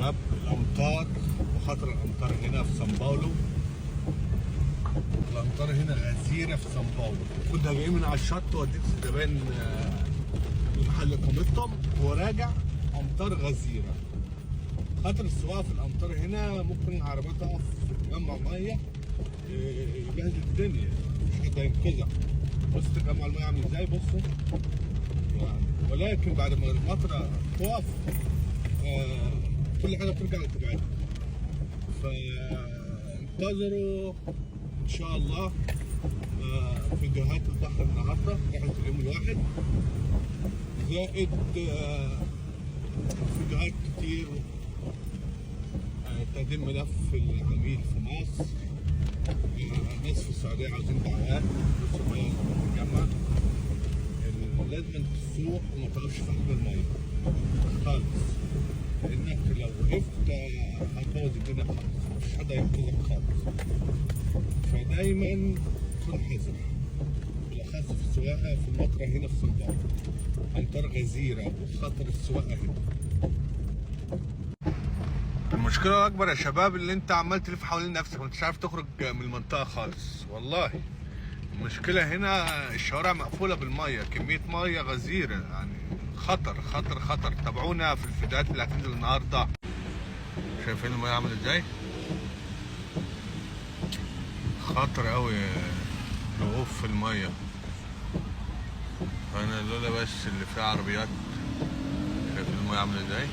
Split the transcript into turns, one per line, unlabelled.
شباب الامطار وخطر الامطار هنا في سان باولو. الامطار هنا غزيره في سان باولو. كنا جايين من على الشط وديت الزبائن محل اقامتهم وراجع امطار غزيره. خطر السواقه في الامطار هنا ممكن العربيه تقف في تجمع ميه يبهدل الدنيا، مش حد هينقذك. بص تجمع الميه عامل ازاي، بصوا يعني. ولكن بعد ما المطره تقف كل حاجه بترجع لطبيعتها. فانتظروا ان شاء الله فيديوهات البحر النهارده رحله اليوم الواحد، زائد فيديوهات كتير تقديم ملف العميل في مصر. ناس في السعوديه عاوزين دعوات بس الميه تتجمع. لازم تسوق وما تقفش في قلب الميه خالص، لانك لو وقفت هتبوظ الدنيا خالص، مفيش حد هينقذك خالص. فدايما كن حذر، بالاخص في السواقه في المطره هنا في سان باولو. امطار غزيره وخطر السواقه هنا. المشكله الاكبر يا شباب اللي انت عمال تلف حوالين نفسك وانت مش عارف تخرج من المنطقه خالص. والله المشكله هنا الشوارع مقفوله بالميه، كميه ميه غزيره يعني. خطر خطر خطر. تابعونا في الفيديوهات اللي هتنزل النهارده. شايفين الميه عامله ازاي؟ خطر قوي الوقوف في الميه. انا لولا بس اللي فيه عربيات. شايفين الميه عامله ازاي؟